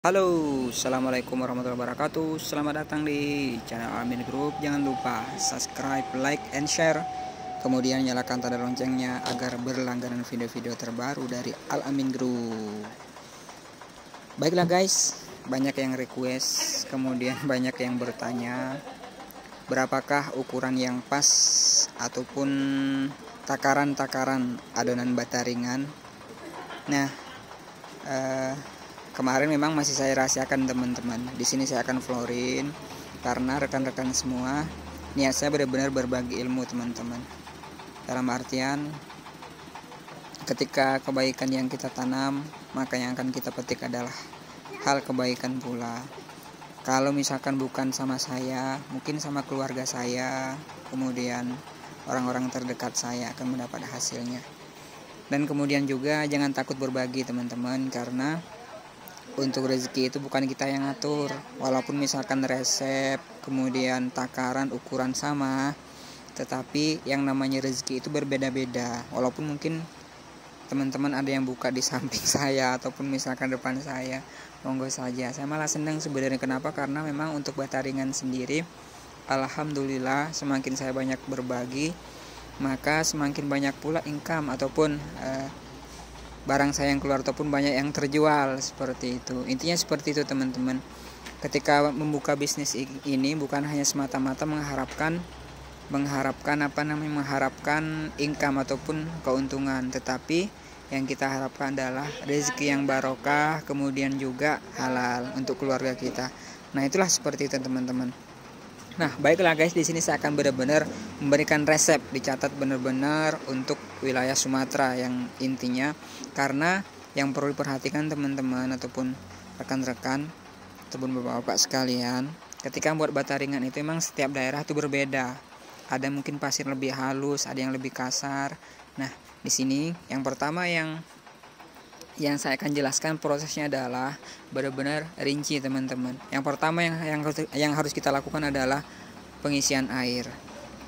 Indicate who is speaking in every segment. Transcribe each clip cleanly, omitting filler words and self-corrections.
Speaker 1: Halo, assalamualaikum warahmatullahi wabarakatuh. Selamat datang di channel Al-Amin Group. Jangan lupa subscribe, like, and share. Kemudian nyalakan tanda loncengnya agar berlangganan video-video terbaru dari Al-Amin Group. Baiklah guys, banyak yang request, kemudian banyak yang bertanya, berapakah ukuran yang pas ataupun takaran-takaran adonan bata ringan. Nah, kemarin memang masih saya rahasiakan teman-teman. Di sini saya akan florin karena rekan-rekan semua niat saya benar-benar berbagi ilmu teman-teman. Dalam artian ketika kebaikan yang kita tanam, maka yang akan kita petik adalah hal kebaikan pula. Kalau misalkan bukan sama saya, mungkin sama keluarga saya, kemudian orang-orang terdekat saya akan mendapat hasilnya. Dan kemudian juga jangan takut berbagi teman-teman, karena untuk rezeki itu bukan kita yang ngatur. Walaupun misalkan resep, kemudian takaran, ukuran sama, tetapi yang namanya rezeki itu berbeda-beda. Walaupun mungkin teman-teman ada yang buka di samping saya ataupun misalkan depan saya, monggo saja. Saya malah senang sebenarnya. Kenapa? Karena memang untuk bata ringan sendiri, alhamdulillah semakin saya banyak berbagi, maka semakin banyak pula income ataupun barang saya yang keluar ataupun banyak yang terjual, seperti itu. Intinya seperti itu teman-teman. Ketika membuka bisnis ini bukan hanya semata-mata mengharapkan income ataupun keuntungan, tetapi yang kita harapkan adalah rezeki yang barokah, kemudian juga halal untuk keluarga kita. Nah, itulah seperti itu teman-teman. Nah, baiklah guys, di sini saya akan benar-benar memberikan resep, dicatat benar-benar untuk wilayah Sumatera yang intinya, karena yang perlu diperhatikan teman-teman ataupun rekan-rekan ataupun bapak-bapak sekalian, ketika membuat bata ringan itu memang setiap daerah itu berbeda. Ada mungkin pasir lebih halus, ada yang lebih kasar. Nah, di sini yang pertama yang saya akan jelaskan prosesnya adalah benar-benar rinci teman-teman. Yang pertama yang harus kita lakukan adalah pengisian air.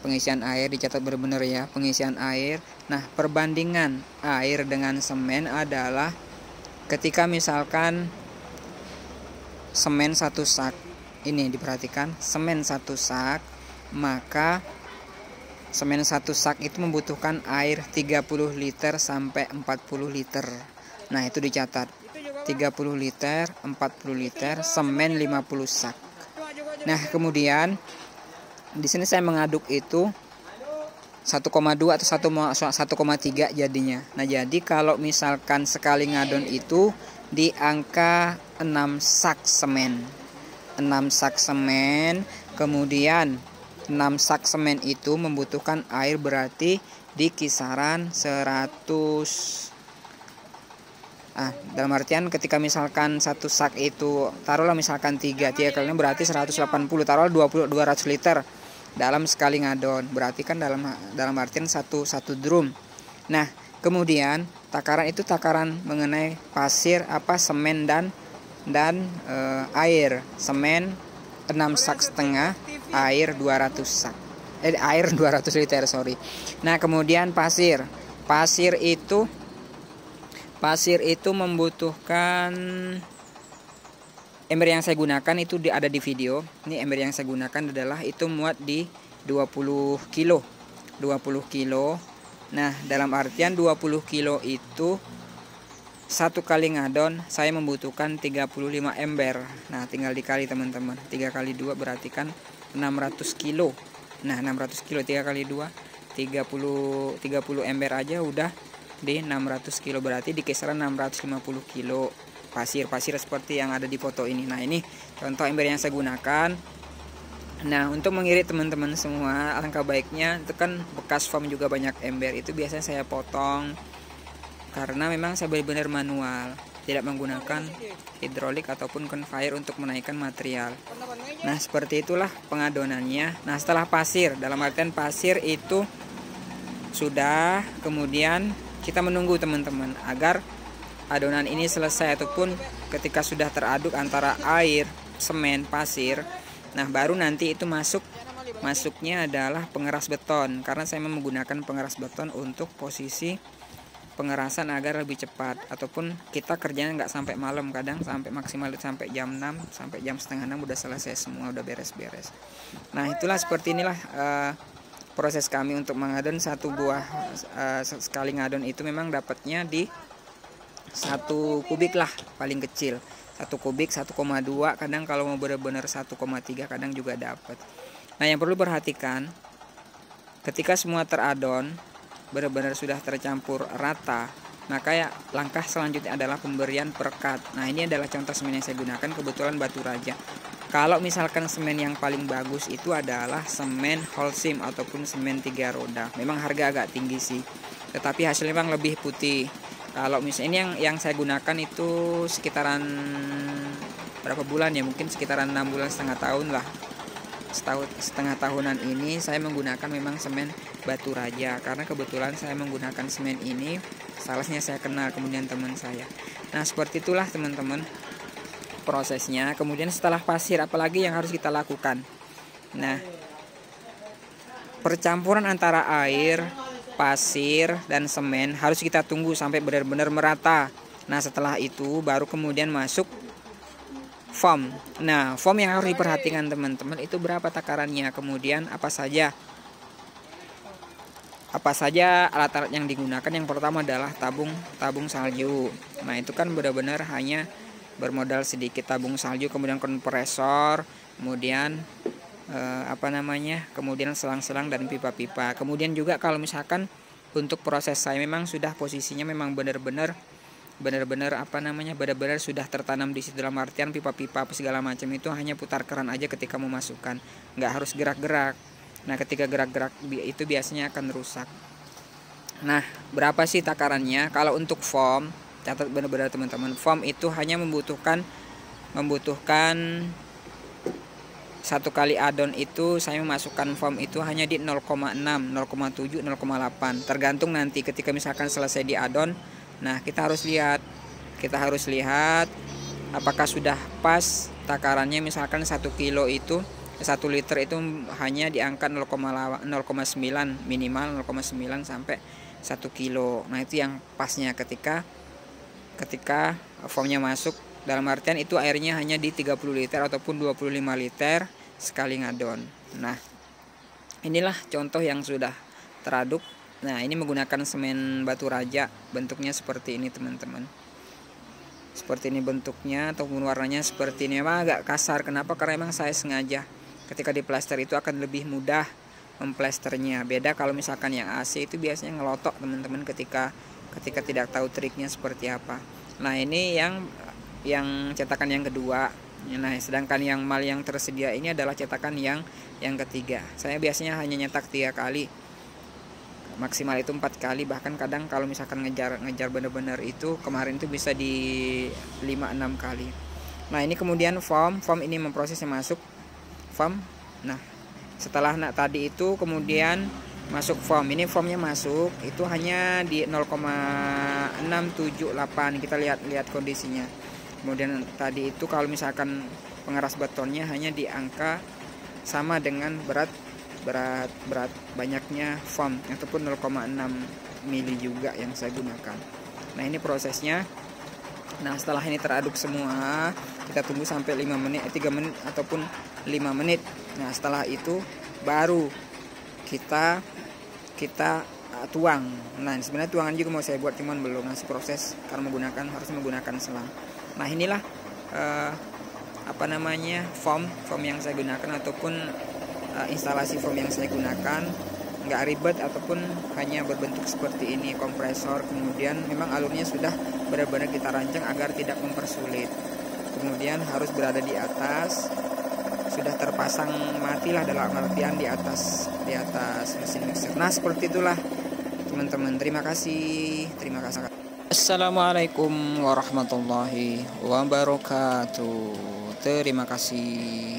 Speaker 1: Pengisian air dicatat benar-benar ya, pengisian air. Nah, perbandingan air dengan semen adalah ketika misalkan semen 1 sak. Ini diperhatikan, semen 1 sak, maka semen 1 sak itu membutuhkan air 30 liter sampai 40 liter. Nah, itu dicatat 30 liter, 40 liter, semen 50 sak. Nah, kemudian di sini saya mengaduk itu 1,2 atau 1,3 jadinya. Nah, jadi kalau misalkan sekali ngadon itu di angka 6 sak semen. 6 sak semen, kemudian 6 sak semen itu membutuhkan air berarti di kisaran 100. Dalam artian ketika misalkan 1 sak itu taruhlah misalkan 3 kalinya berarti 180, taruhlah 200 liter dalam sekali ngadon, berarti kan dalam artian satu drum. Nah, kemudian takaran itu takaran mengenai pasir, semen dan air. Semen 6 sak setengah, air 200 sak. Air 200 liter, sorry. Nah, kemudian pasir itu membutuhkan, ember yang saya gunakan itu ada di video. Ini ember yang saya gunakan adalah itu muat di 20 kilo. Nah, dalam artian 20 kilo itu satu kali ngadon saya membutuhkan 35 ember. Nah, tinggal dikali teman-teman. 3 kali 2 berarti kan 600 kilo. Nah, 600 kilo 3 kali 2 30 ember aja udah di 600 kilo, berarti di kisaran 650 kilo pasir seperti yang ada di foto ini. Nah, ini contoh ember yang saya gunakan. Nah, untuk mengirit teman-teman semua, alangkah baiknya itu kan bekas foam juga banyak ember, itu biasanya saya potong karena memang saya benar-benar manual, tidak menggunakan hidrolik ataupun conveyor untuk menaikkan material. Nah, seperti itulah pengadonannya. Nah, setelah pasir, dalam artian pasir itu sudah, kemudian kita menunggu teman-teman agar adonan ini selesai ataupun ketika sudah teraduk antara air, semen, pasir. Nah, baru nanti itu masuknya adalah pengeras beton, karena saya menggunakan pengeras beton untuk posisi pengerasan agar lebih cepat, ataupun kita kerjanya nggak sampai malam, kadang sampai maksimal sampai jam 6 sampai jam setengah 6 udah selesai semua, udah beres-beres. Nah itulah seperti inilah proses kami untuk mengadon satu buah. Sekali ngadon itu memang dapatnya di 1 kubik lah paling kecil, 1 kubik 1,2, kadang kalau mau benar-benar 1,3 kadang juga dapat. Nah yang perlu perhatikan, ketika semua teradon benar-benar sudah tercampur rata, maka ya langkah selanjutnya adalah pemberian perekat. Nah ini adalah contoh semen yang saya gunakan, kebetulan Batu Raja. Kalau misalkan semen yang paling bagus itu adalah semen Holcim ataupun semen 3 roda. Memang harga agak tinggi sih, tetapi hasilnya memang lebih putih. Kalau misalnya ini yang saya gunakan itu sekitaran berapa bulan ya, mungkin sekitaran 6 bulan setengah tahun lah. Setengah tahunan ini saya menggunakan memang semen Batu Raja, karena kebetulan saya menggunakan semen ini salesnya saya kenal, kemudian teman saya. Nah seperti itulah teman-teman prosesnya. Kemudian setelah pasir, apalagi yang harus kita lakukan? Nah, percampuran antara air, pasir, dan semen harus kita tunggu sampai benar-benar merata. Nah setelah itu baru kemudian masuk foam. Nah foam yang harus diperhatikan teman-teman itu berapa takarannya, kemudian apa saja alat-alat yang digunakan. Yang pertama adalah tabung salju. Nah itu kan benar-benar hanya bermodal sedikit tabung salju, kemudian kompresor, kemudian kemudian selang-selang dan pipa-pipa. Kemudian juga kalau misalkan untuk proses saya memang sudah posisinya memang benar-benar sudah tertanam di situ, dalam artian pipa-pipa apa segala macam itu hanya putar keran aja ketika memasukkan, nggak harus gerak-gerak. Nah ketika gerak-gerak itu biasanya akan rusak. Nah berapa sih takarannya? Kalau untuk foam, catat benar-benar teman-teman, foam itu hanya membutuhkan 1 kali adon itu saya memasukkan foam itu hanya di 0,6, 0,7, 0,8 tergantung nanti ketika misalkan selesai di adon. Nah kita harus lihat apakah sudah pas takarannya. Misalkan 1 kilo itu 1 liter itu hanya di angka 0,9 minimal 0,9 sampai 1 kilo. Nah itu yang pasnya ketika foamnya masuk, dalam artian itu airnya hanya di 30 liter ataupun 25 liter sekali ngadon. Nah inilah contoh yang sudah teraduk. Nah ini menggunakan semen Batu Raja, bentuknya seperti ini teman-teman, seperti ini bentuknya ataupun warnanya seperti ini. Memang agak kasar, kenapa? Karena memang saya sengaja ketika diplester itu akan lebih mudah memplesternya. Beda kalau misalkan yang AC itu biasanya ngelotok teman-teman ketika tidak tahu triknya seperti apa. Nah ini yang cetakan yang kedua. Nah sedangkan yang mal yang tersedia ini adalah cetakan yang ketiga. Saya biasanya hanya nyetak 3 kali, maksimal itu 4 kali, bahkan kadang kalau misalkan ngejar bener-bener itu kemarin itu bisa di 5-6 kali. Nah ini kemudian foam ini memprosesnya masuk foam. Nah setelah tadi itu kemudian masuk foam, ini foamnya masuk itu hanya di 0,678, kita lihat kondisinya. Kemudian tadi itu kalau misalkan pengeras betonnya hanya di angka sama dengan berat banyaknya foam ataupun 0,6 mili juga yang saya gunakan. Nah ini prosesnya. Nah setelah ini teraduk semua, kita tunggu sampai 3 menit ataupun 5 menit. Nah setelah itu baru kita tuang. Nah sebenarnya tuangan juga mau saya buat, cuman belum masih proses karena harus menggunakan selang. Nah inilah foam yang saya gunakan ataupun instalasi foam yang saya gunakan. Nggak ribet ataupun hanya berbentuk seperti ini, kompresor. Kemudian memang alurnya sudah benar-benar kita rancang agar tidak mempersulit. Kemudian harus berada di atas, sudah terpasang matilah dalam artian di atas mesin mixer. Nah seperti itulah teman-teman. Terima kasih. Assalamualaikum warahmatullahi wabarakatuh. Terima kasih.